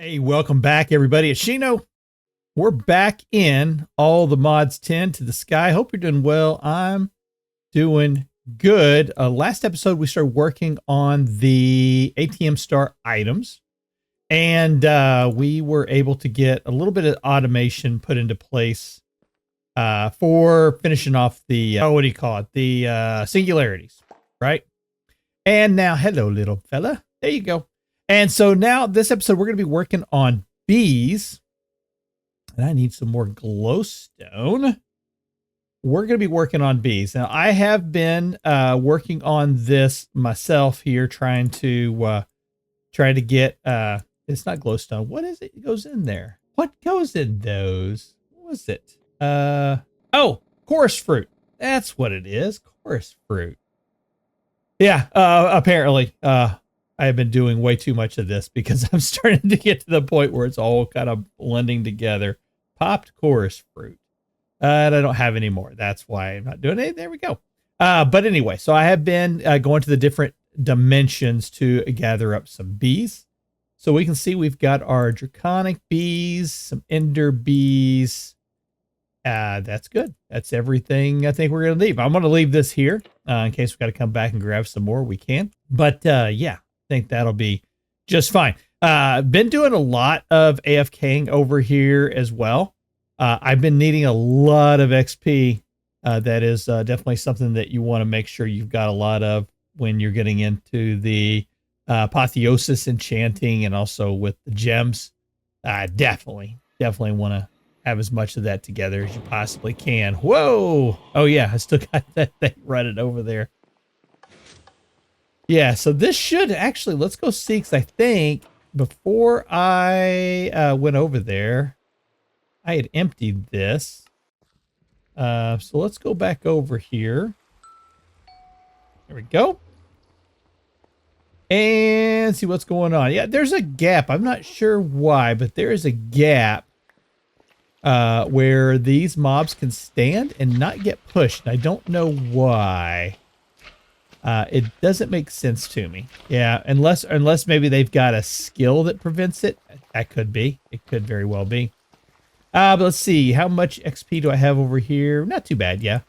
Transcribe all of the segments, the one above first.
Hey, welcome back, everybody. It's Shino. We're back in All the Mods 10 to the Sky. Hope you're doing well. I'm doing good. Last episode, we started working on the ATM star items, and we were able to get a little bit of automation put into place for finishing off the, what do you call it? The singularities, right? And now, hello, little fella. There you go. And so now this episode, we're going to be working on bees. And I need some more glowstone. We're going to be working on bees. Now, I have been working on this myself here, trying to get, it's not glowstone. What is it? It goes in there. What goes in those? What was it? Oh, chorus fruit. That's what it is. Chorus fruit. Yeah, apparently, I have been doing way too much of this because I'm starting to get to the point where it's all kind of blending together. Popped chorus fruit. And I don't have any more. That's why I'm not doing it. There we go. But anyway, so I have been going to the different dimensions to gather up some bees. So we can see we've got our draconic bees, some ender bees. That's good. That's everything I think we're going to leave. I'm going to leave this here in case we've got to come back and grab some more. We can. But yeah. Think that'll be just fine. Been doing a lot of AFKing over here as well. I've been needing a lot of XP. That is definitely something that you want to make sure you've got a lot of when you're getting into the apotheosis enchanting and also with the gems. Definitely want to have as much of that together as you possibly can. Whoa! Oh yeah, I still got that thing running over there. Yeah, so this should actually, let's go see, because I think before I went over there, I had emptied this. So let's go back over here. There we go. And see what's going on. Yeah, there's a gap. I'm not sure why, but there is a gap where these mobs can stand and not get pushed. I don't know why. It doesn't make sense to me. Yeah, unless maybe they've got a skill that prevents it. That could be. It could very well be. But let's see. How much XP do I have over here? Not too bad, yeah.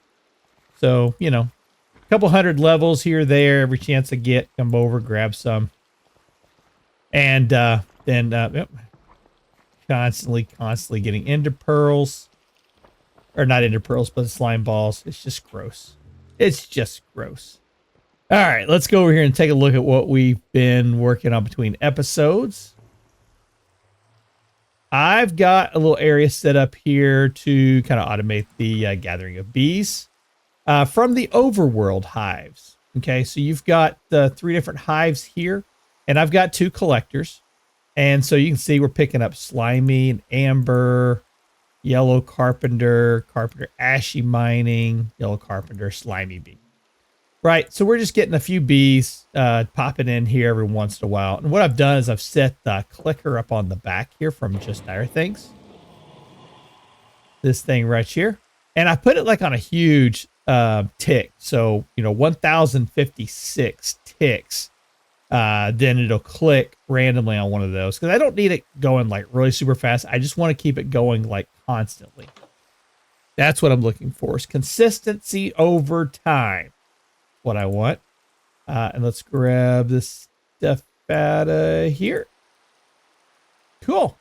So, you know, a couple hundred levels here, there. Every chance I get, come over, grab some. And then yep, constantly getting ender pearls. Or not ender pearls, but slime balls. It's just gross. It's just gross. All right, let's go over here and take a look at what we've been working on between episodes. I've got a little area set up here to kind of automate the gathering of bees from the overworld hives. Okay, so you've got the 3 different hives here, and I've got 2 collectors. And so you can see we're picking up slimy and amber, yellow carpenter, ashy mining, yellow carpenter, slimy bee. Right, so we're just getting a few bees popping in here every once in a while. And what I've done is I've set the clicker up on the back here from Just Dire Things. This thing right here. And I put it like on a huge tick. So, you know, 1056 ticks. Then it'll click randomly on one of those. Because I don't need it going like really super fast. I just want to keep it going like constantly. That's what I'm looking for, is consistency over time. What I want. And let's grab this stuff out of here. Cool.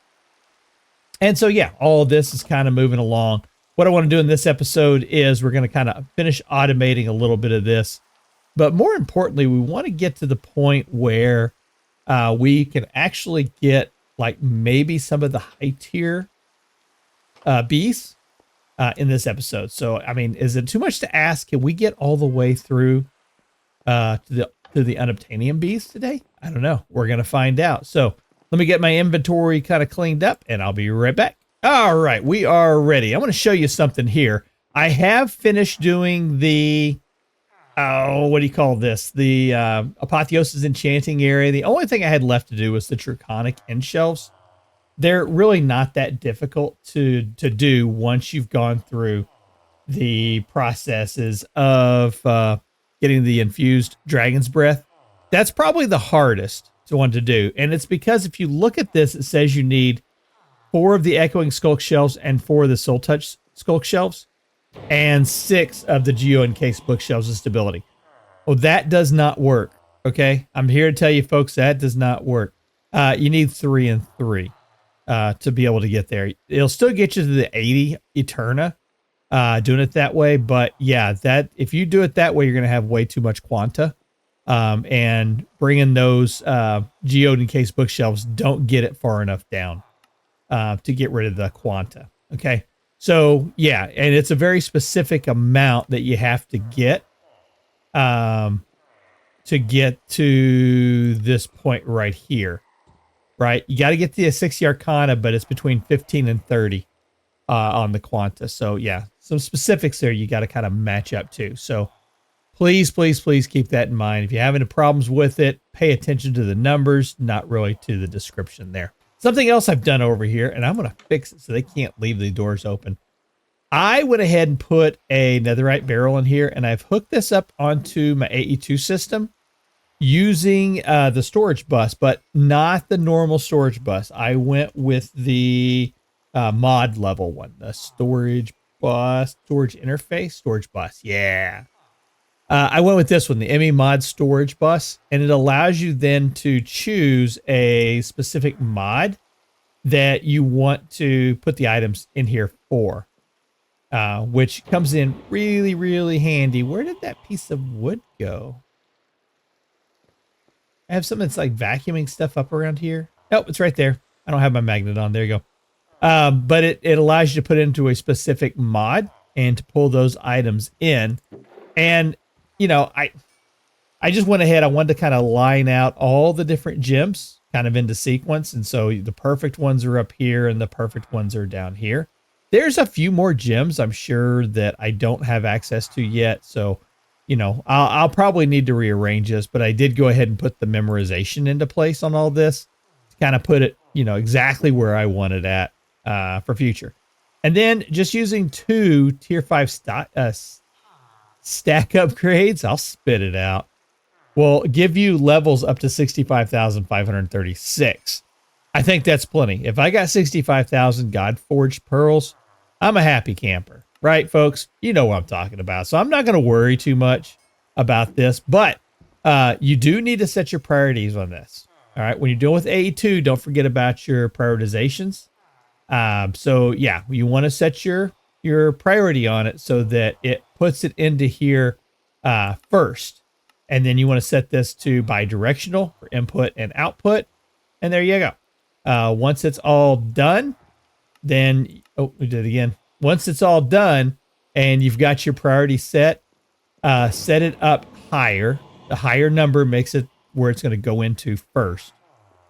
And so, yeah, all of this is kind of moving along. What I want to do in this episode is we're going to kind of finish automating a little bit of this. But more importantly, we want to get to the point where we can actually get like maybe some of the high tier bees in this episode. So, I mean, is it too much to ask? Can we get all the way through to the unobtainium bees today? I don't know. We're going to find out. So let me get my inventory kind of cleaned up and I'll be right back. All right, we are ready. I want to show you something here. I have finished doing the, what do you call this? The apotheosis enchanting area. The only thing I had left to do was the draconic end shelves. They're really not that difficult to do once you've gone through the processes of getting the infused dragon's breath. That's probably the hardest So I wanted to do. And it's because if you look at this, it says you need 4 of the Echoing Skulk shelves and 4 of the Soul Touch Skulk shelves and 6 of the Geo Encased bookshelves of stability. Well, that does not work. Okay. I'm here to tell you folks that does not work. You need 3 and 3 to be able to get there. It'll still get you to the 80 Eterna doing it that way. But yeah, that if you do it that way, you're going to have way too much quanta. And bringing those geode encased bookshelves don't get it far enough down to get rid of the quanta. Okay. So yeah, and it's a very specific amount that you have to get to this point right here. Right. You got to get to a 60 Arcana, but it's between 15 and 30 on the quanta. So yeah, some specifics there you got to kind of match up to. So please, please, please keep that in mind. If you're having problems with it, pay attention to the numbers, not really to the description there. Something else I've done over here, and I'm going to fix it so they can't leave the doors open. I went ahead and put a netherite barrel in here, and I've hooked this up onto my AE2 system using the storage bus, but not the normal storage bus. I went with the mod level one, the storage bus, storage interface, storage bus. Yeah. I went with this one, the ME mod storage bus, and it allows you then to choose a specific mod that you want to put the items in here for, which comes in really, really handy. Where did that piece of wood go? I have something that's like vacuuming stuff up around here. Oh, it's right there. I don't have my magnet on. There you go. But it allows you to put into a specific mod and to pull those items in. And you know, I just went ahead. I wanted to kind of line out all the different gems kind of into sequence. And so the perfect ones are up here and the perfect ones are down here. There's a few more gems I'm sure that I don't have access to yet. So, you know, I'll probably need to rearrange this, but I did go ahead and put the memorization into place on all this to kind of put it, you know, exactly where I want it at for future. And then just using 2 tier 5 stack upgrades, I'll spit it out, will give you levels up to 65,536. I think that's plenty. If I got 65,000 God Forged pearls, I'm a happy camper, right, folks? You know what I'm talking about. So I'm not going to worry too much about this, but you do need to set your priorities on this. All right. When you're dealing with AE2, don't forget about your prioritizations. So yeah, you want to set your priority on it so that it puts it into here first. And then you want to set this to bidirectional for input and output. And there you go. Once it's all done, then, oh, we did it again. Once it's all done and you've got your priority set it up higher. The higher number makes it where it's going to go into first.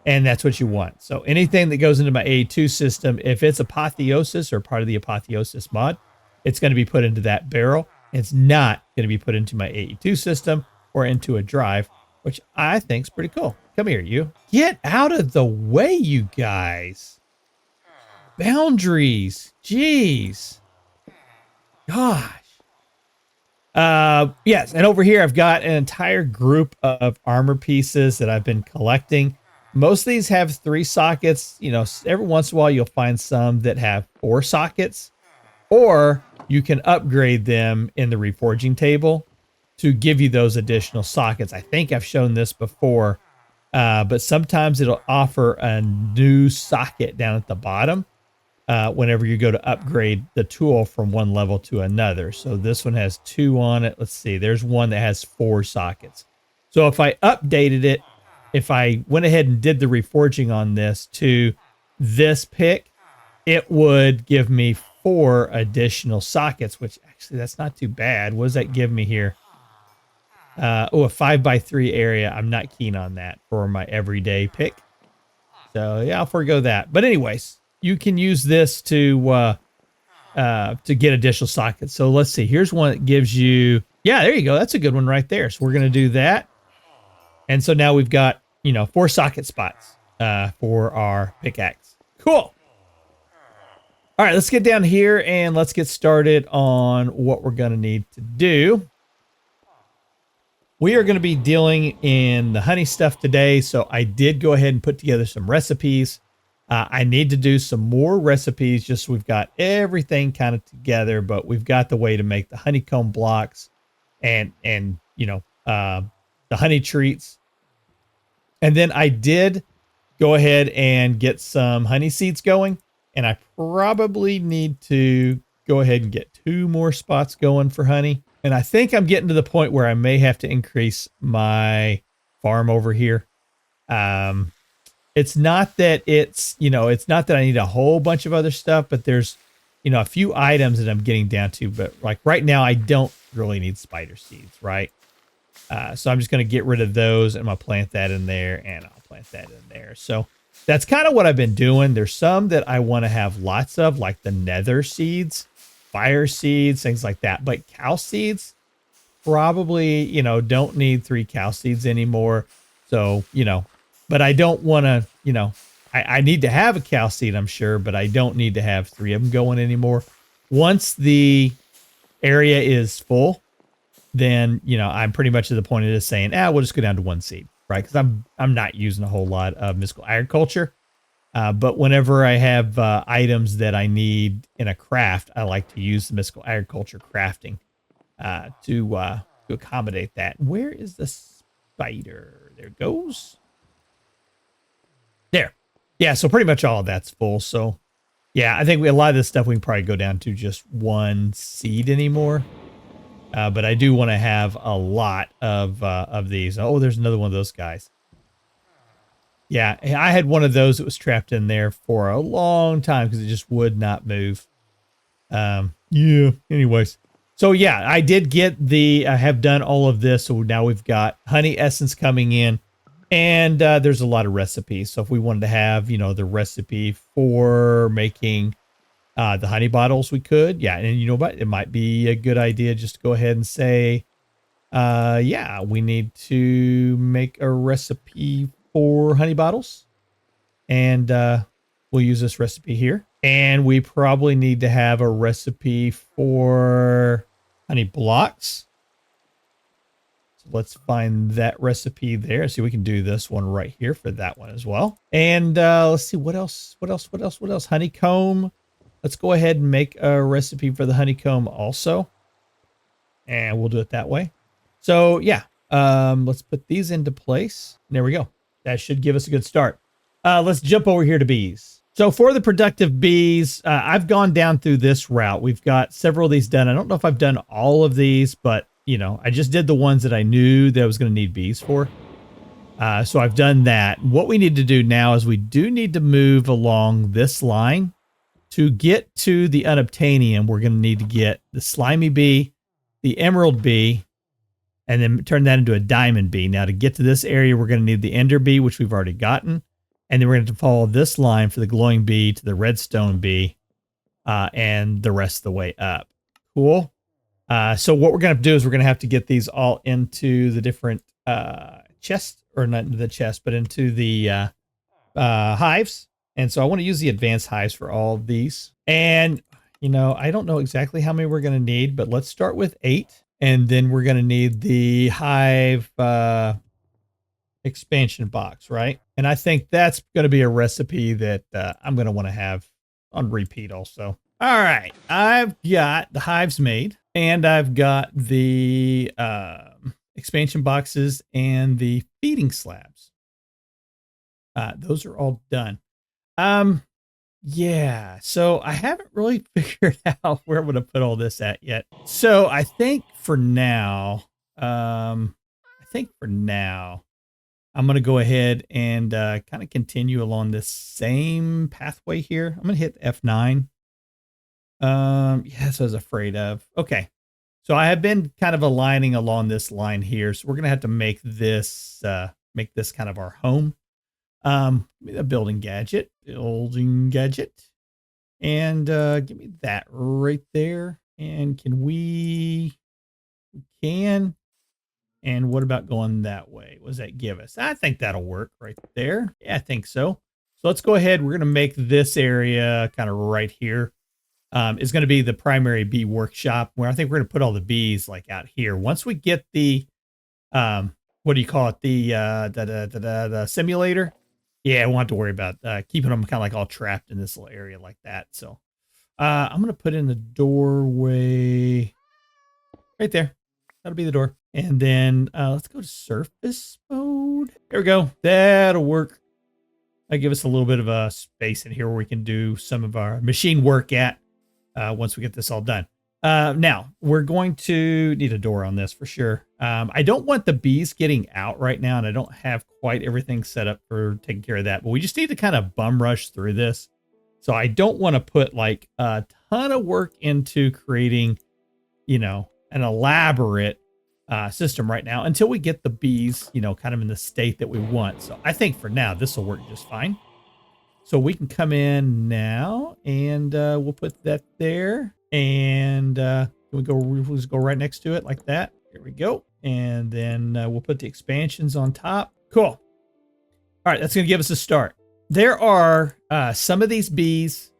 And that's what you want. So anything that goes into my A2 system, if it's apotheosis or part of the apotheosis mod, it's going to be put into that barrel. It's not going to be put into my AE2 system or into a drive, which I think is pretty cool. Come here, you. Get out of the way, you guys. Boundaries. Jeez. Gosh. Yes, and over here I've got an entire group of armor pieces that I've been collecting. Most of these have 3 sockets. You know, every once in a while you'll find some that have 4 sockets, or you can upgrade them in the reforging table to give you those additional sockets. I think I've shown this before, but sometimes it'll offer a new socket down at the bottom whenever you go to upgrade the tool from one level to another. So this one has 2 on it. Let's see. There's one that has 4 sockets. So if I updated it, if I went ahead and did the reforging on this to this pick, it would give me 4 additional sockets, which actually that's not too bad. What does that give me here? A 5x3 area. I'm not keen on that for my everyday pick. So yeah, I'll forego that. But anyways, you can use this to get additional sockets. So let's see. Here's one that gives you, yeah, there you go. That's a good one right there. So we're going to do that. And so now we've got, 4 socket spots for our pickaxe. Cool. All right, let's get down here and let's get started on what we're going to need to do. we are going to be dealing in the honey stuff today. So I did go ahead and put together some recipes. I need to do some more recipes just so we've got everything kind of together, but we've got the way to make the honeycomb blocks and you know, the honey treats. And then I did go ahead and get some honey seeds going, and I probably need to go ahead and get 2 more spots going for honey. And I think I'm getting to the point where I may have to increase my farm over here. It's not that it's not that I need a whole bunch of other stuff, but there's, a few items that I'm getting down to. But like right now, I don't really need spider seeds, right? So I'm just going to get rid of those, and I'm going to plant that in there, and I'll plant that in there. So that's kind of what I've been doing. There's some that I want to have lots of, like the nether seeds, fire seeds, things like that. But cow seeds, probably, don't need 3 cow seeds anymore. So, but I don't want to, I need to have a cow seed, I'm sure, but I don't need to have 3 of them going anymore. Once the area is full, then, I'm pretty much at the point of just saying, we'll just go down to 1 seed, right? Because I'm not using a whole lot of mystical agriculture. But whenever I have items that I need in a craft, I like to use the mystical agriculture crafting to accommodate that. Where is the spider? There it goes. There. Yeah, so pretty much all of that's full. So, yeah, I think a lot of this stuff we can probably go down to just 1 seed anymore. But I do want to have a lot of these. Oh, there's another one of those guys. Yeah, I had one of those that was trapped in there for a long time because it just would not move. Yeah, anyways. So, yeah, I did get I have done all of this. So now we've got honey essence coming in. And there's a lot of recipes. So if we wanted to have, the recipe for making the honey bottles, we could. Yeah, and you know what? It might be a good idea just to go ahead and say, yeah, we need to make a recipe for honey bottles. And we'll use this recipe here. And we probably need to have a recipe for honey blocks. So let's find that recipe there. See, we can do this one right here for that one as well. And let's see, what else? Honeycomb. Let's go ahead and make a recipe for the honeycomb also. And we'll do it that way. So, yeah, let's put these into place. There we go. That should give us a good start. Let's jump over here to bees. So for the productive bees, I've gone down through this route. We've got several of these done. I don't know if I've done all of these, but, I just did the ones that I knew that I was going to need bees for. So I've done that. What we need to do now is we do need to move along this line. To get to the unobtainium, we're going to need to get the slimy bee, the emerald bee, and then turn that into a diamond bee. Now, to get to this area, we're going to need the ender bee, which we've already gotten. And then we're going to follow this line for the glowing bee to the redstone bee, and the rest of the way up. Cool. So what we're going to do is we're going to have to get these all into the different chests, or not into the chest, but into the hives. And so I want to use the advanced hives for all of these. And, I don't know exactly how many we're going to need, but let's start with 8. And then we're going to need the hive expansion box, right? And I think that's going to be a recipe that I'm going to want to have on repeat also. All right. I've got the hives made, and I've got the expansion boxes and the feeding slabs. Those are all done. Yeah, so I haven't really figured out where I'm going to put all this at yet. So I think for now, I'm going to go ahead and kind of continue along this same pathway here. I'm going to hit F9. Yeah, that's what I was afraid of. Okay. So I have been kind of aligning along this line here. So we're going to have to make this kind of our home. A building gadget, and give me that right there. And we can, and what about going that way? What does that give us? I think that'll work right there. Yeah, I think so. So let's go ahead. We're going to make this area kind of right here. Is going to be the primary bee workshop, where I think we're going to put all the bees like out here. Once we get the what do you call it? The simulator. Yeah, I won't have to worry about keeping them kind of like all trapped in this little area like that. So I'm going to put in the doorway right there. That'll be the door. And then let's go to surface mode. There we go. That'll work. That'll give us a little bit of a space in here where we can do some of our machine work at once we get this all done. Now, we're going to need a door on this for sure. I don't want the bees getting out right now, and I don't have quite everything set up for taking care of that. But we just need to kind of bum rush through this. So I don't want to put like a ton of work into creating, you know, an elaborate system right now until we get the bees, you know, kind of in the state that we want. So I think for now, this will work just fine. So we can come in now and we'll put that there. And we'll just go right next to it like that. Here we go. And then we'll put the expansions on top. Cool. All right, that's going to give us a start. There are some of these bees.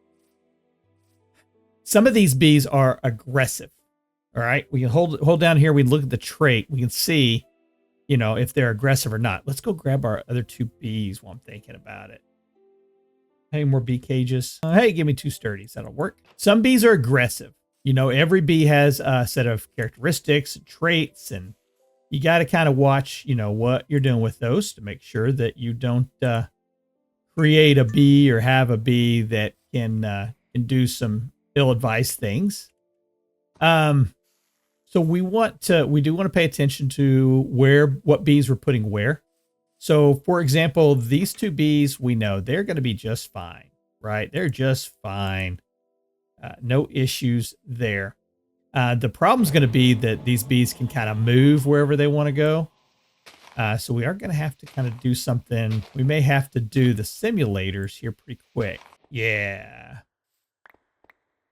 Some of these bees are aggressive. All right, we can hold down here. We look at the trait. We can see, you know, if they're aggressive or not. Let's go grab our other two bees while I'm thinking about it. Hey, more bee cages. Hey, give me 2 sturdies. That'll work. Some bees are aggressive. You know, every bee has a set of characteristics, and traits, and you got to kind of watch, you know, what you're doing with those to make sure that you don't create a bee or have a bee that can do some ill-advised things. So we do want to pay attention to what bees we're putting where. So for example, these 2 bees, we know they're going to be just fine, right? They're just fine. No issues there. The problem is going to be that these bees can kind of move wherever they want to go. So we are going to have to kind of do something. We may have to do the simulators here pretty quick. Yeah.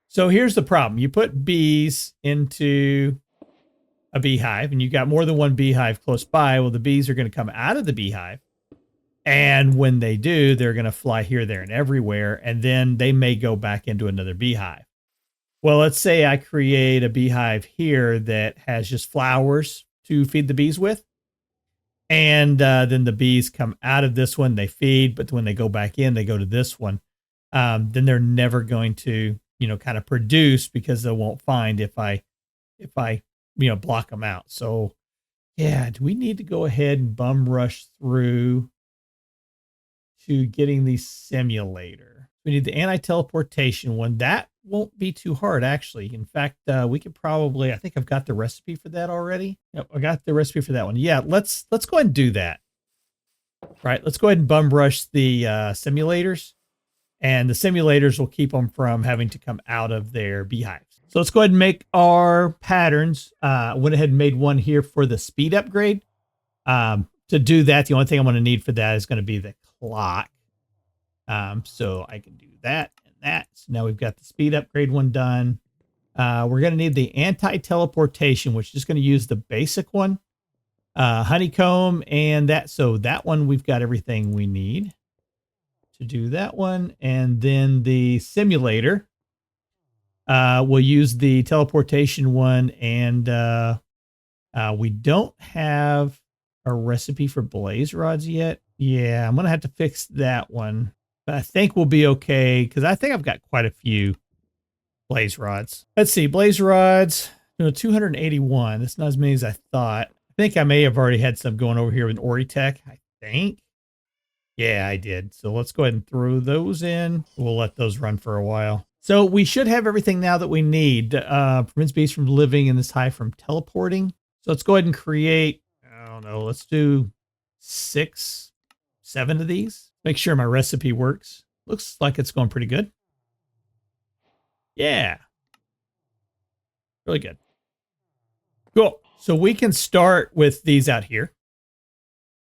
So here's the problem. You put bees into a beehive and you got more than one beehive close by. Well, the bees are going to come out of the beehive. And when they do, they're going to fly here, there, and everywhere. And then they may go back into another beehive. Well, let's say I create a beehive here that has just flowers to feed the bees with. And then the bees come out of this one, they feed, but when they go back in, they go to this one. Then they're never going to, you know, kind of produce because they won't find if I, you know, block them out. So yeah, do we need to go ahead and bum rush through to getting the simulator? We need the anti-teleportation one. That won't be too hard, actually. In fact, we could probably, I think I've got the recipe for that already. Yep, I got the recipe for that one. Yeah, let's go ahead and do that. Right, let's go ahead and bum rush the simulators. And the simulators will keep them from having to come out of their beehives. So let's go ahead and make our patterns. Went ahead and made one here for the speed upgrade. To do that, the only thing I'm going to need for that is going to be the clock. So I can do that and that. So now we've got the speed upgrade one done. We're going to need the anti-teleportation, which is just going to use the basic one. Honeycomb and that. So that one, we've got everything we need to do that one. And then the simulator, we'll use the teleportation one. And we don't have a recipe for blaze rods yet. Yeah, I'm going to have to fix that one. But I think we'll be okay because I think I've got quite a few blaze rods. Let's see, blaze rods, 281. That's not as many as I thought. I think I may have already had some going over here with Oritech, I think. Yeah, I did. So let's go ahead and throw those in. We'll let those run for a while. So we should have everything now that we need. Prevents bees from living in this hive from teleporting. So let's go ahead and create, I don't know, let's do 6, 7 of these. Make sure my recipe works. Looks like it's going pretty good. Yeah. Really good. Cool. So we can start with these out here.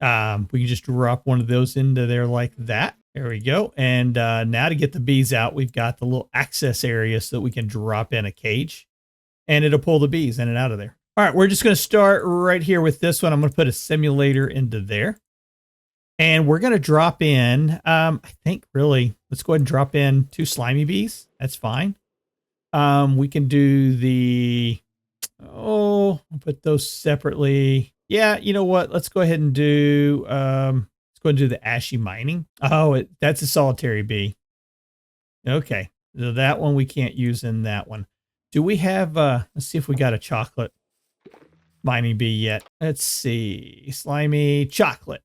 We can just drop one of those into there like that. There we go. And now to get the bees out, we've got the little access area so that we can drop in a cage. And it'll pull the bees in and out of there. All right, we're just going to start right here with this one. I'm going to put a simulator into there. And we're going to drop in, I think really, let's go ahead and drop in 2 slimy bees. That's fine. We can do the, I'll put those separately. Yeah, you know what? Let's go ahead and do let's go ahead and do the ashy mining. Oh, that's a solitary bee. Okay. So that one we can't use in that one. Do we have let's see if we got a chocolate mining bee yet. Let's see. Slimy chocolate.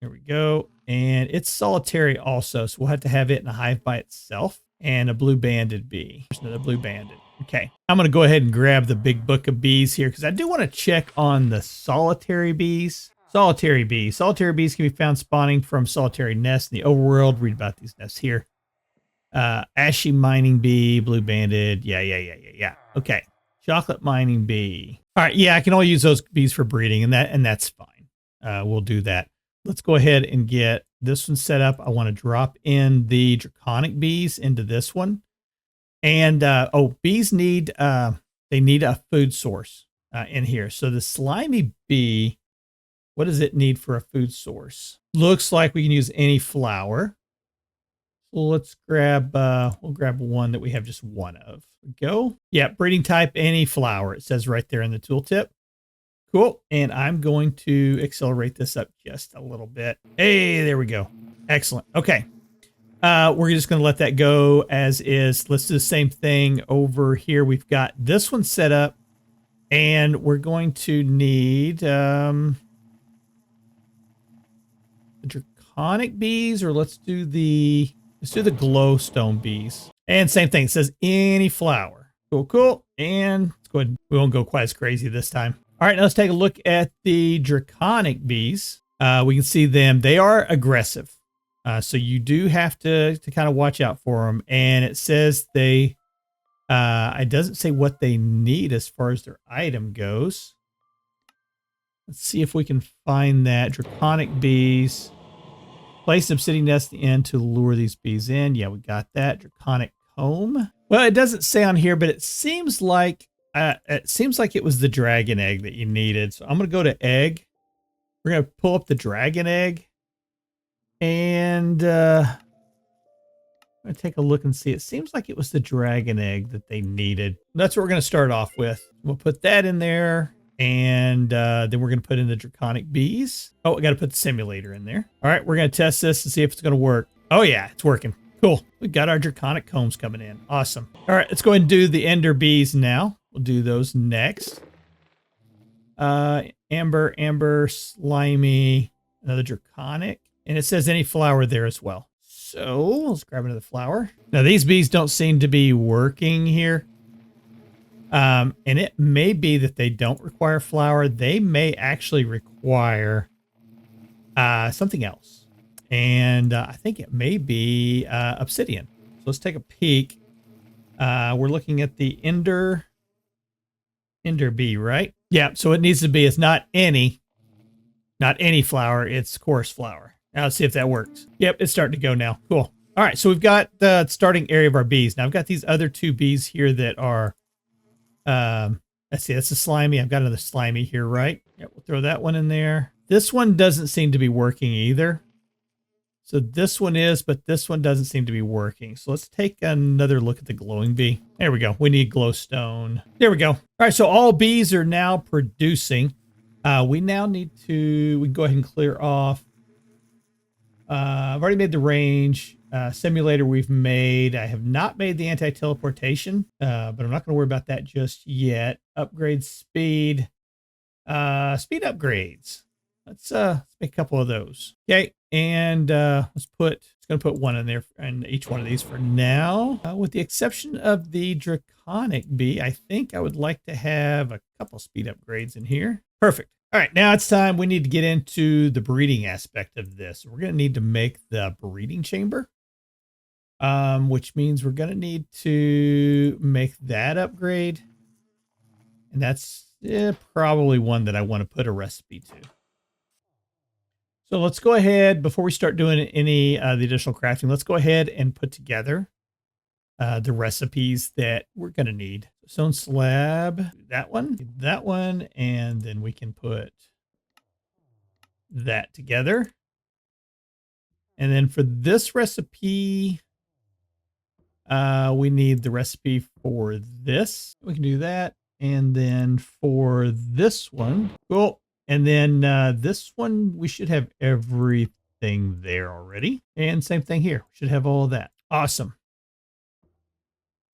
Here we go. And it's solitary also, so we'll have to have it in a hive by itself. And a blue banded bee. There's another blue banded. Okay. I'm going to go ahead and grab the big book of bees here because I do want to check on the solitary bees. Solitary bees. Solitary bees can be found spawning from solitary nests in the overworld. Read about these nests here. Ashy mining bee, blue banded. Yeah. Okay. Chocolate mining bee. All right. Yeah, I can only use those bees for breeding, and that's fine. We'll do that. Let's go ahead and get this one set up. I want to drop in the draconic bees into this one. And bees need they need a food source in here. So the slimy bee, what does it need for a food source? Looks like we can use any flower. So let's grab we'll grab one that we have just one of. Go. Yeah, breeding type any flower. It says right there in the tooltip. Cool. And I'm going to accelerate this up just a little bit. Hey, there we go. Excellent. Okay. We're just going to let that go as is. Let's do the same thing over here. We've got this one set up, and we're going to need the draconic bees, or let's do the glowstone bees. And same thing. It says any flower. Cool. And let's go ahead. We won't go quite as crazy this time. All right, now let's take a look at the draconic bees. We can see them. They are aggressive. So you do have to kind of watch out for them. And it says it doesn't say what they need as far as their item goes. Let's see if we can find that. Draconic bees. Place an obsidian nest at the end to lure these bees in. Yeah, we got that. Draconic comb. Well, it doesn't say on here, but it seems like it was the dragon egg that you needed. So I'm going to go to egg. We're going to pull up the dragon egg. And I'm going to take a look and see. It seems like it was the dragon egg that they needed. That's what we're going to start off with. We'll put that in there. And then we're going to put in the draconic bees. Oh, I got to put the simulator in there. All right, we're going to test this and see if it's going to work. Oh, yeah, it's working. Cool. We got our draconic combs coming in. Awesome. All right, let's go ahead and do the ender bees now. We'll do those next. Amber, slimy, another draconic. And it says any flower there as well. So let's grab another flower. Now, these bees don't seem to be working here. And it may be that they don't require flour. They may actually require something else. And I think it may be obsidian. So let's take a peek. We're looking at the ender bee, right? Yeah, so it needs to be, it's not any flour, it's coarse flour. Now let's see if that works. Yep, it's starting to go now. Cool. All right, so we've got the starting area of our bees. Now I've got these other two bees here that are let's see, that's a slimy. I've got another slimy here, right? Yeah, we'll throw that one in there. This one doesn't seem to be working either. So this one is, but this one doesn't seem to be working. So let's take another look at the glowing bee. There we go. We need glowstone. There we go. All right, so all bees are now producing. We now need to, we can go ahead and clear off. I've already made the range. Simulator we've made. I have not made the anti-teleportation, but I'm not going to worry about that just yet. Upgrade speed. Speed upgrades. Let's make a couple of those. Okay, and it's going to put one in there in each one of these for now. With the exception of the draconic bee, I think I would like to have a couple speed upgrades in here. Perfect. All right, now it's time. We need to get into the breeding aspect of this. We're going to need to make the breeding chamber. Which means we're going to need to make that upgrade. And that's probably one that I want to put a recipe to. So let's go ahead, before we start doing any the additional crafting, let's go ahead and put together the recipes that we're going to need. Stone slab, that one, and then we can put that together. And then for this recipe, we need the recipe for this. We can do that. And then for this one, cool. And then this one, we should have everything there already. And same thing here. We should have all of that. Awesome.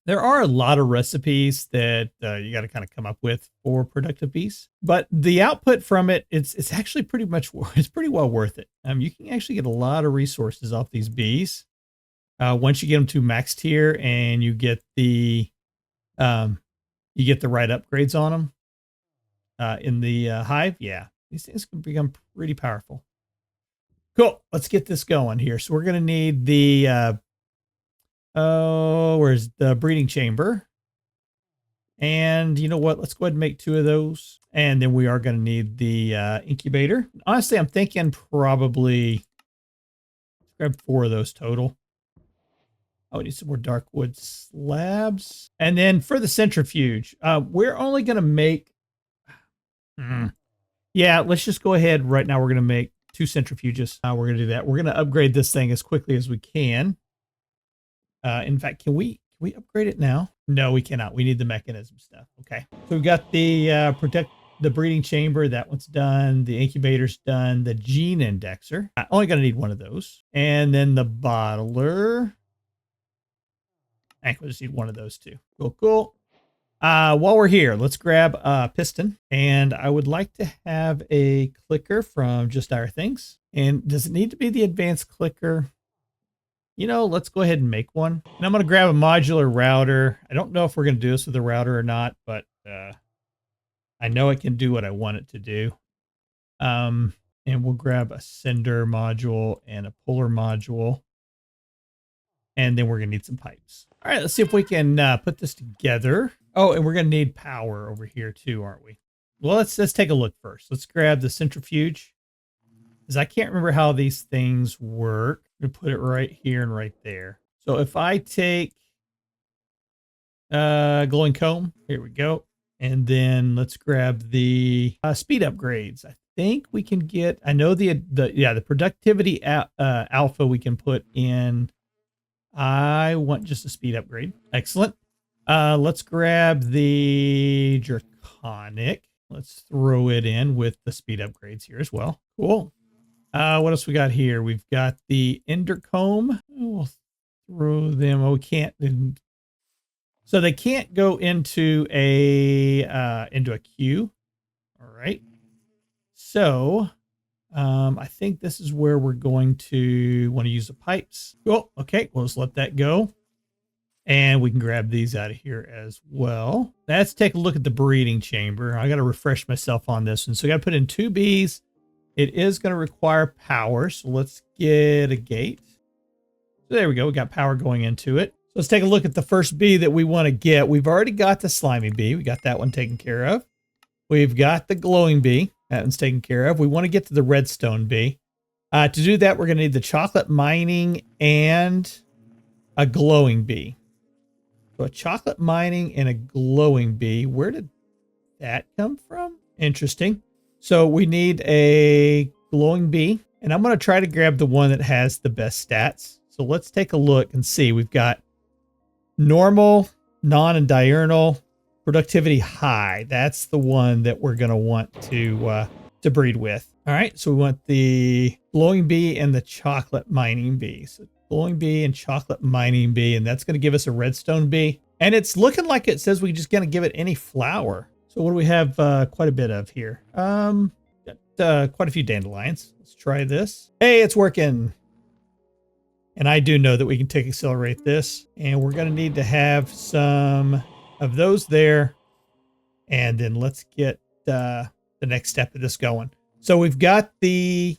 There are a lot of recipes that you got to kind of come up with for productive bees, but the output from it, it's actually it's pretty well worth it. You can actually get a lot of resources off these bees once you get them to max tier and you get the right upgrades on them in the hive. Yeah, these things can become pretty powerful. Cool. Let's get this going here. So we're gonna need the where's the breeding chamber? And you know what? Let's go ahead and make 2 of those. And then we are going to need the incubator. Honestly, I'm thinking probably grab 4 of those total. Oh, we need some more dark wood slabs. And then for the centrifuge, we're only going to make... Yeah, let's just go ahead right now. We're going to make 2 centrifuges. We're going to do that. We're going to upgrade this thing as quickly as we can. In fact, can we upgrade it now? No, we cannot. We need the mechanism stuff. Okay. So we've got the protect the breeding chamber. That one's done. The incubator's done. The gene indexer. I only going to need 1 of those. And then the bottler. I think we'll just need 1 of those too. Cool, cool. While we're here, let's grab a piston. And I would like to have a clicker from Just Our Things. And does it need to be the advanced clicker? You know, let's go ahead and make one. And I'm going to grab a modular router. I don't know if we're going to do this with a router or not, but I know it can do what I want it to do. And we'll grab a sender module and a puller module. And then we're going to need some pipes. All right, let's see if we can put this together. Oh, and we're going to need power over here too, aren't we? Well, let's take a look first. Let's grab the centrifuge. Because I can't remember how these things work. I'm going to put it right here and right there. So if I take glowing comb, here we go. And then let's grab the speed upgrades. I think we can get, I know the productivity alpha we can put in. I want just a speed upgrade. Excellent. Let's grab the draconic. Let's throw it in with the speed upgrades here as well. Cool. What else we got here? We've got the Endercomb. We'll throw them. Oh, we can't. So they can't go into a queue. All right. So I think this is where we're going to want to use the pipes. Cool. Okay. We'll just let that go. And we can grab these out of here as well. Let's take a look at the breeding chamber. I got to refresh myself on this one. So I got to put in 2 bees. It is going to require power, so let's get a gate. So there we go. We got power going into it. So let's take a look at the first bee that we want to get. We've already got the slimy bee. We got that one taken care of. We've got the glowing bee. That one's taken care of. We want to get to the redstone bee. To do that, we're going to need the chocolate mining and a glowing bee. So a chocolate mining and a glowing bee. Where did that come from? Interesting. So we need a glowing bee, and I'm going to try to grab the one that has the best stats. So let's take a look and see. We've got normal, non and diurnal, productivity high. That's the one that we're going to want to breed with. All right. So we want the glowing bee and the chocolate mining bee. So glowing bee and chocolate mining bee, and that's going to give us a redstone bee. And it's looking like it says we're just going to give it any flower. So what do we have quite a bit of here? Got quite a few dandelions. Let's try this. Hey, it's working. And I do know that we can take accelerate this. And we're going to need to have some of those there. And then let's get the next step of this going. So we've got it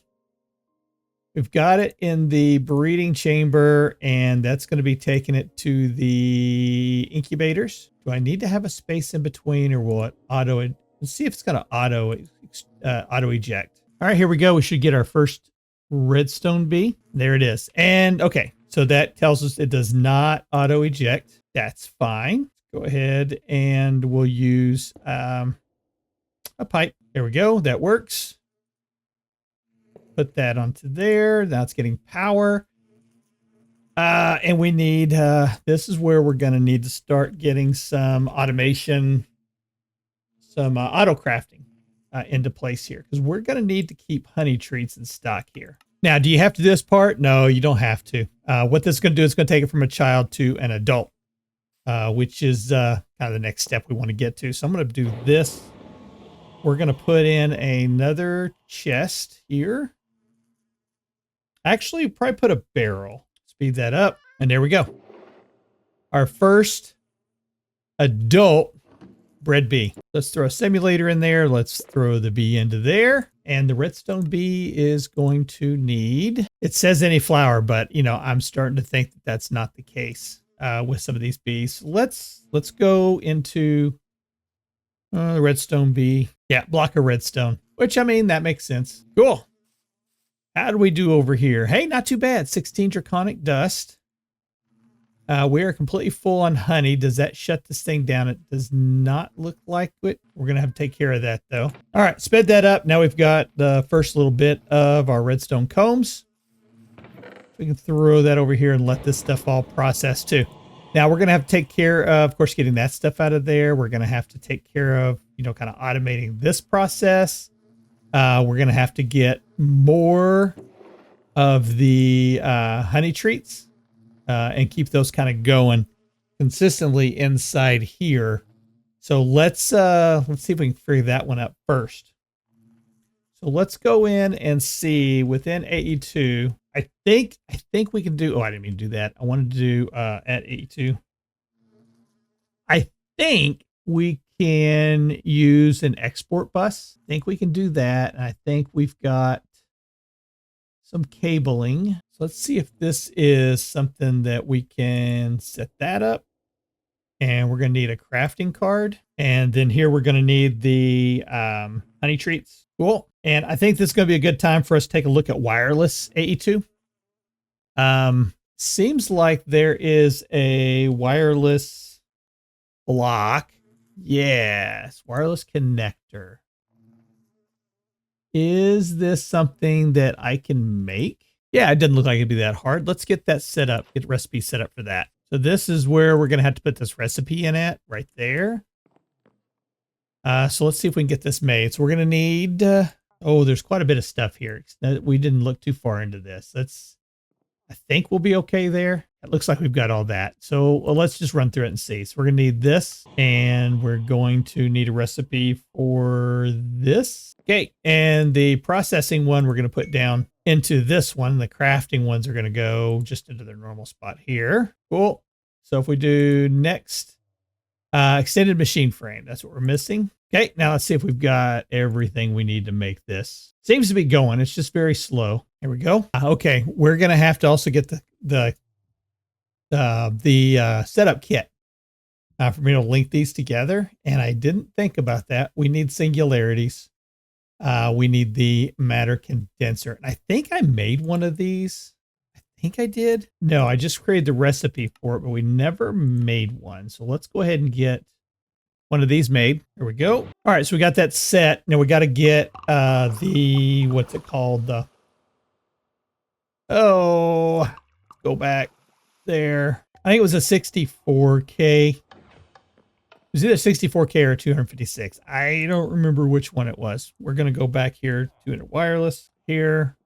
in the breeding chamber, and that's going to be taking it to the incubators. Do I need to have a space in between, or will it auto? Let's see if it's going to auto eject. All right, here we go. We should get our first redstone bee. There it is. And okay, so that tells us it does not auto eject. That's fine. Go ahead and we'll use a pipe. There we go. That works. Put that onto there. Now it's getting power. And we need, this is where we're going to need to start getting some automation some auto crafting into place here, because we're going to need to keep honey treats in stock here. Now, do you have to do this part? No, you don't have to. What this is going to do is going to take it from a child to an adult, which is kind of the next step we want to get to. So I'm going to do this. We're going to put in another chest here. Actually, probably put a barrel. Speed that up. And there we go. Our first adult bred bee. Let's throw a simulator in there. Let's throw the bee into there. And the redstone bee is going to need, it says any flower, but you know, I'm starting to think that that's not the case with some of these bees. Let's go into the redstone bee. Yeah, block of redstone, which I mean, that makes sense. Cool. How do we do over here? Hey, not too bad. 16 draconic dust. We are completely full on honey. Does that shut this thing down? It does not look like it. We're going to have to take care of that, though. All right, sped that up. Now we've got the first little bit of our redstone combs. We can throw that over here and let this stuff all process, too. Now, we're going to have to take care of course, getting that stuff out of there. We're going to have to take care of, you know, kind of automating this process. We're going to have to get more of the honey treats. And keep those kind of going consistently inside here. So let's see if we can figure that one out first. So let's go in and see within AE2. I think we can do. Oh, I didn't mean to do that. I wanted to do at AE2. I think we can use an export bus. I think we can do that. And I think we've got some cabling. So let's see if this is something that we can set that up. And we're going to need a crafting card. And then here we're going to need the honey treats. Cool. And I think this is going to be a good time for us to take a look at wireless AE2. Seems like there is a wireless block. Yes, wireless connector. Is this something that I can make? Yeah, it doesn't look like it'd be that hard. Let's get that set up, get recipe set up for that. So this is where we're going to have to put this recipe in at, right there. So let's see if we can get this made. So we're going to need, oh, there's quite a bit of stuff here. We didn't look too far into this. I think we'll be okay there. It looks like we've got all that. So let's just run through it and see. So we're going to need this, and we're going to need a recipe for this. Okay, and the processing one we're going to put down into this one. The crafting ones are going to go just into their normal spot here. Cool. So if we do next, extended machine frame, that's what we're missing. Okay, now let's see if we've got everything we need to make this. Seems to be going. It's just very slow. Here we go. Okay, we're going to have to also get the setup kit for me to link these together. And I didn't think about that. We need singularities. We need the matter condenser. And I think I made one of these. I think I did. No, I just created the recipe for it, but we never made one. So let's go ahead and get one of these made. There we go. All right, so we got that set. Now we got to get the, what's it called? Go back there. I think it was a 64K. It was either 64K or 256. I don't remember which one it was. We're going to go back here to it wireless here.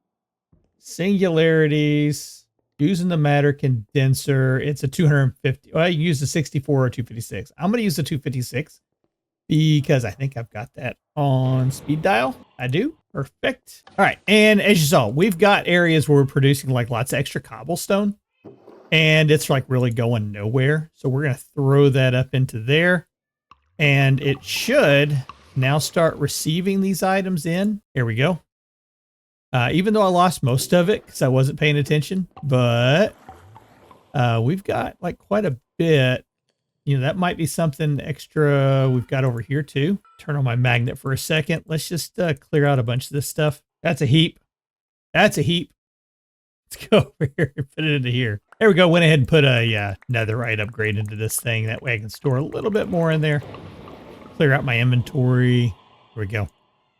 Singularities. Using the matter condenser. It's a 250. Well, you use the 64 or 256. I'm going to use the 256 because I think I've got that on speed dial. I do. Perfect. All right. And as you saw, we've got areas where we're producing like lots of extra cobblestone. And it's like really going nowhere. So we're going to throw that up into there. And it should now start receiving these items in. Here we go. Even though I lost most of it because I wasn't paying attention. But we've got like quite a bit. You know, that might be something extra we've got over here too. Turn on my magnet for a second. Let's just clear out a bunch of this stuff. That's a heap. That's a heap. Let's go over here and put it into here. There we go. Went ahead and put a netherite upgrade into this thing. That way I can store a little bit more in there. Clear out my inventory. Here we go.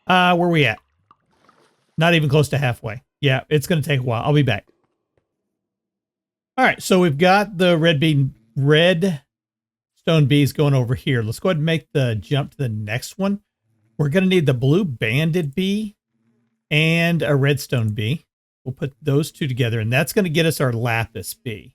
Where are we at? Not even close to halfway. Yeah, it's going to take a while. I'll be back. All right, so we've got the red stone bees going over here. Let's go ahead and make the jump to the next one. We're going to need the blue banded bee and a redstone bee. We'll put those two together, and that's going to get us our lapis bee.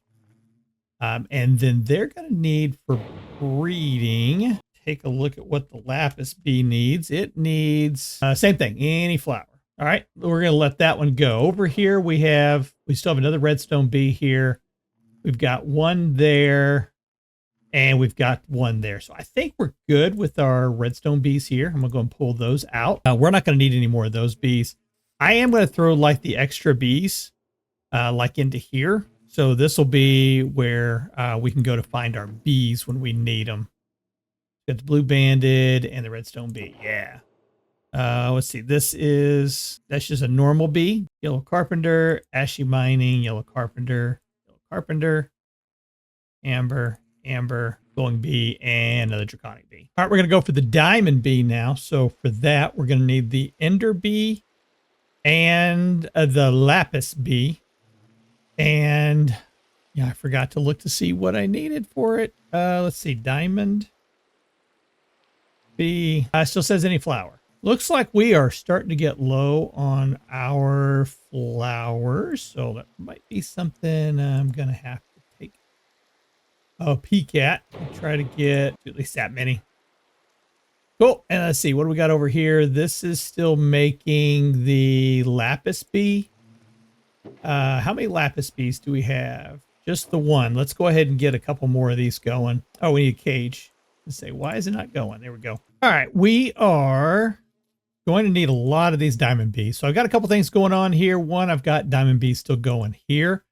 And then they're going to need for breeding. Take a look at what the lapis bee needs. It needs same thing, any flower. All right, we're going to let that one go. Over here we still have another redstone bee here. We've got one there, and we've got one there. So I think we're good with our redstone bees here. I'm going to go and pull those out. We're not going to need any more of those bees. I am going to throw like the extra bees like into here. So this will be where we can go to find our bees when we need them. Got the blue banded and the redstone bee. Yeah. Let's see. That's just a normal bee. Yellow carpenter, ashy mining, yellow carpenter, amber, glowing bee, and another draconic bee. All right, we're going to go for the diamond bee now. So for that, we're going to need the ender bee and the lapis bee. And yeah, I forgot to look to see what I needed for it. Let's see. Diamond bee. Still says any flower. Looks like we are starting to get low on our flowers. So that might be something I'm going to have to take a peek at and try to get at least that many. Cool. And let's see, what do we got over here? This is still making the lapis bee. How many lapis bees do we have? Just the one. Let's go ahead and get a couple more of these going. Oh, we need a cage. Let's say, why is it not going? There we go. All right, we are going to need a lot of these diamond bees. So I've got a couple things going on here. One, I've got diamond bees still going here.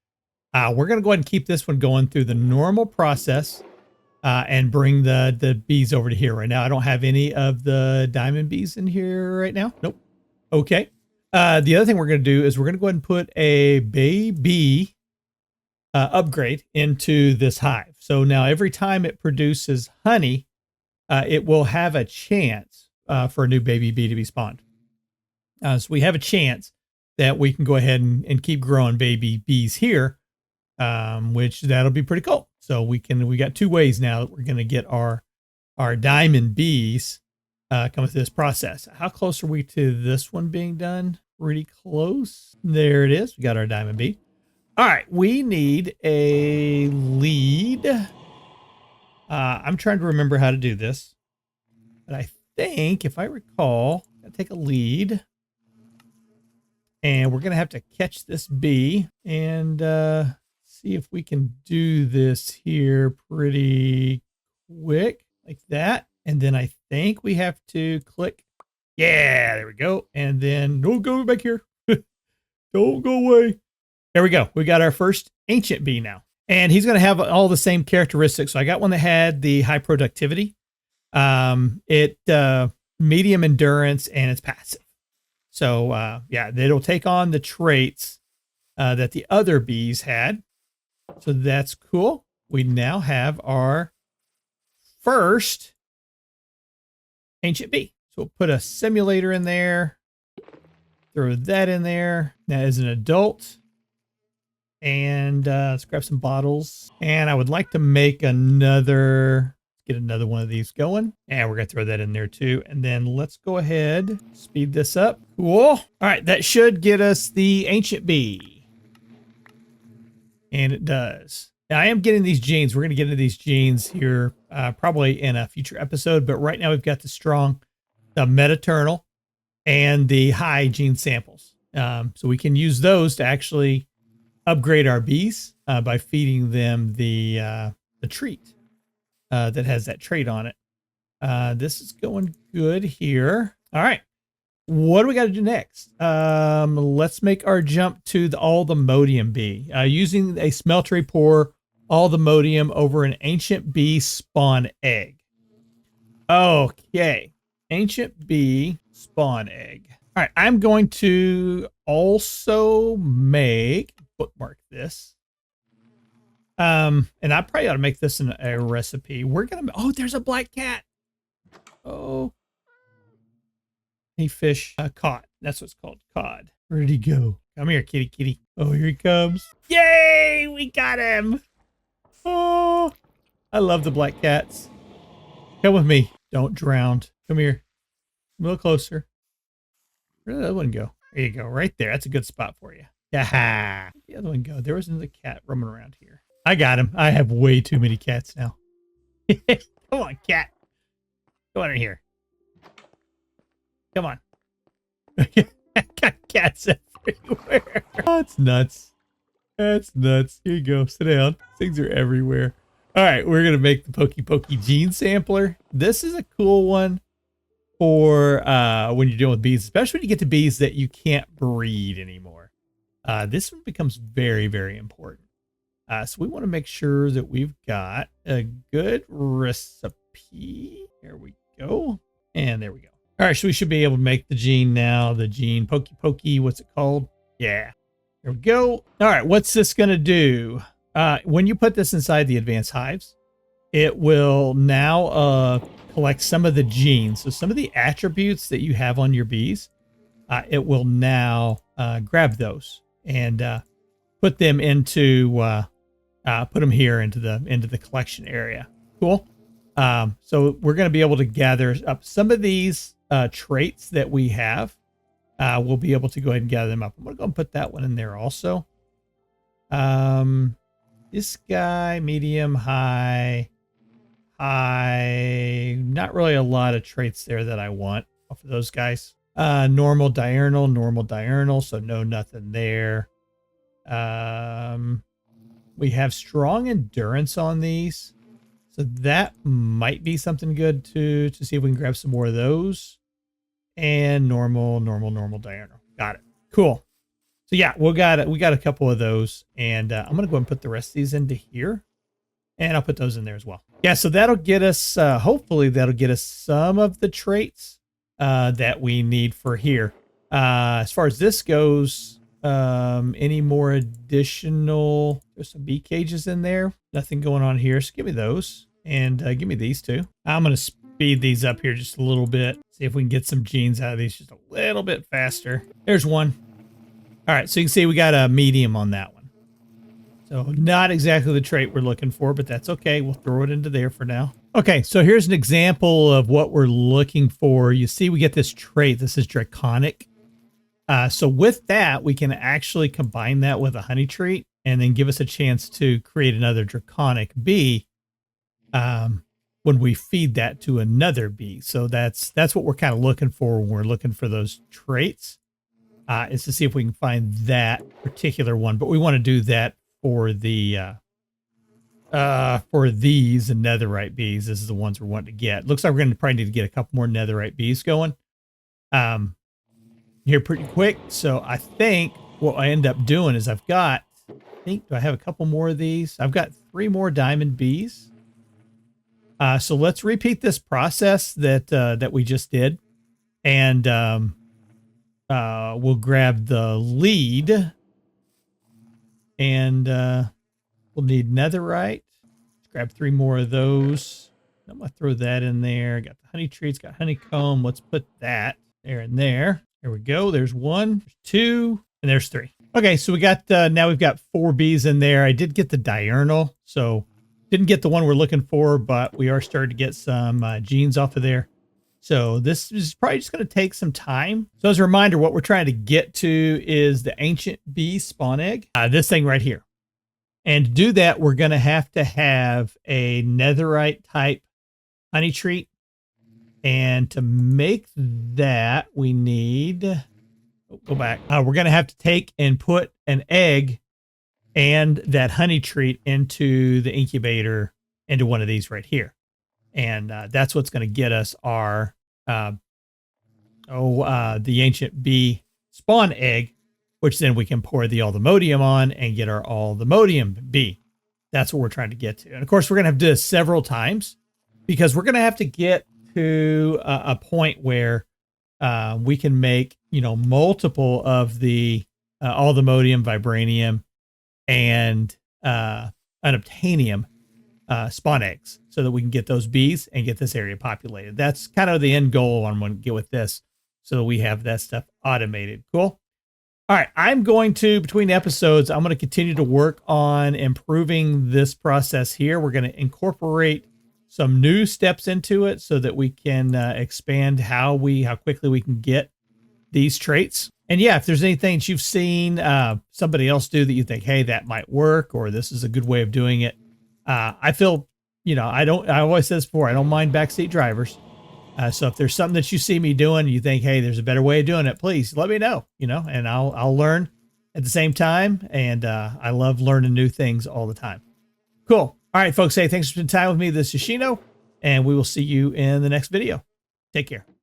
We're going to go ahead and keep this one going through the normal process and bring the bees over to here. Right now, I don't have any of the diamond bees in here right now. Nope. Okay. The other thing we're going to do is we're going to go ahead and put a baby upgrade into this hive. So now every time it produces honey, it will have a chance for a new baby bee to be spawned. So we have a chance that we can go ahead and keep growing baby bees here, which that'll be pretty cool. So we got two ways now that we're going to get our diamond bees coming through this process. How close are we to this one being done? Pretty close. There it is. We got our diamond bee. All right. We need a lead. I'm trying to remember how to do this, but I think if I recall, I'll take a lead and we're going to have to catch this bee and see if we can do this here pretty quick like that. And then I think we have to click. Yeah, there we go. And then don't go back here. Don't go away. There we go. We got our first ancient bee now. And he's going to have all the same characteristics. So I got one that had the high productivity, medium endurance, and it's passive. So yeah, it'll take on the traits that the other bees had. So that's cool. We now have our first ancient bee. So we'll put a simulator in there, throw that in there. That is an adult. And let's grab some bottles. And I would like to make get another one of these going. And we're going to throw that in there too. And then let's go ahead, speed this up. Cool. All right, that should get us the ancient bee. And it does. Now, I am getting these genes. We're going to get into these genes here probably in a future episode. But right now we've got the meta-ternal and the high gene samples. So we can use those to actually upgrade our bees by feeding them the treat that has that trait on it. This is going good here. All right. What do we got to do next? Let's make our jump to the All-the-Modium bee. Using a smeltery, pour All-the-Modium over an ancient bee spawn egg. Okay. Ancient bee spawn egg. All right. I'm going to also bookmark this. And I probably ought to make this in a recipe. Oh, there's a black cat. Oh. A fish caught. That's what's called, cod. Where did he go? Come here, kitty, kitty. Oh, here he comes. Yay! We got him. Oh, I love the black cats. Come with me. Don't drown. Come here. A little closer. Where did the other one go? There you go, right there. That's a good spot for you. Yeah. The other one go. There was another cat roaming around here. I got him. I have way too many cats now. Come on, cat. Go on in here. Come on. I got cats everywhere. Oh, it's nuts. That's nuts. Here you go. Sit down. Things are everywhere. All right, we're going to make the Pokey Pokey gene sampler. This is a cool one for when you're dealing with bees, especially when you get to bees that you can't breed anymore. This one becomes very, very important. So we want to make sure that we've got a good recipe. There we go. And there we go. All right, so we should be able to make the gene now. The gene Pokey Pokey, what's it called? Yeah. There we go. All right, what's this going to do? When you put this inside the advanced hives, it will now collect some of the genes. So some of the attributes that you have on your bees, it will now grab those and put them into put them here into the collection area. Cool. So we're going to be able to gather up some of these traits that we have. We'll be able to go ahead and gather them up. I'm going to go and put that one in there also. This guy, medium, high. Not really a lot of traits there that I want off of those guys. Normal, diurnal, so no nothing there. We have strong endurance on these. So that might be something good to see if we can grab some more of those. And normal, diurnal. Got it. Cool. So yeah, we got a couple of those, and I'm gonna go and put the rest of these into here, and I'll put those in there as well. Yeah, so that'll get us. Hopefully, that'll get us some of the traits that we need for here. As far as this goes, any more additional? There's some bee cages in there. Nothing going on here. So give me those, and give me these two. I'm gonna speed these up here just a little bit. See if we can get some genes out of these just a little bit faster. There's one. All right, so you can see we got a medium on that one. So not exactly the trait we're looking for, but that's okay. We'll throw it into there for now. Okay, so here's an example of what we're looking for. You see we get this trait. This is draconic. So with that, we can actually combine that with a honey treat and then give us a chance to create another draconic bee when we feed that to another bee. So that's what we're kind of looking for when we're looking for those traits. Is to see if we can find that particular one, but we want to do that for the for these netherite bees. This is the ones we're wanting to get. Looks like we're going to probably need to get a couple more netherite bees going here pretty quick. So I think what I end up doing is do I have a couple more of these? I've got 3 more diamond bees. So let's repeat this process that we just did, and we'll grab the lead, and we'll need netherite. Let's grab 3 more of those. I'm going to throw that in there. Got the honey treats, got honeycomb. Let's put that there and there. There we go. There's 1, there's 2, and there's 3. Okay, so we got, now we've got 4 bees in there. I did get the diurnal, so didn't get the one we're looking for, but we are starting to get some genes off of there. So this is probably just going to take some time. So as a reminder, what we're trying to get to is the ancient bee spawn egg, this thing right here. And to do that, we're going to have a netherite type honey treat. And to make that, we need, go back. We're going to have to take and put an egg and that honey treat into the incubator, into one of these right here. And that's what's going to get us our, the ancient bee spawn egg, which then we can pour the Althemodium on and get our Althemodium bee. That's what we're trying to get to. And of course, we're going to have to do this several times because we're going to have to get to a point where we can make, multiple of the Althemodium, Vibranium, and Unobtainium spawn eggs so that we can get those bees and get this area populated. That's kind of the end goal I'm going to get with this, so that we have that stuff automated. Cool. All right. I'm going to, between episodes, I'm going to continue to work on improving this process here. We're going to incorporate some new steps into it so that we can expand how quickly we can get these traits. And yeah, if there's anything that you've seen somebody else do that you think, hey, that might work, or this is a good way of doing it. I feel, I always said this before, I don't mind backseat drivers. So if there's something that you see me doing, you think, hey, there's a better way of doing it, please let me know, and I'll learn at the same time. And I love learning new things all the time. Cool. All right, folks. Hey, thanks for spending time with me. This is Shino, and we will see you in the next video. Take care.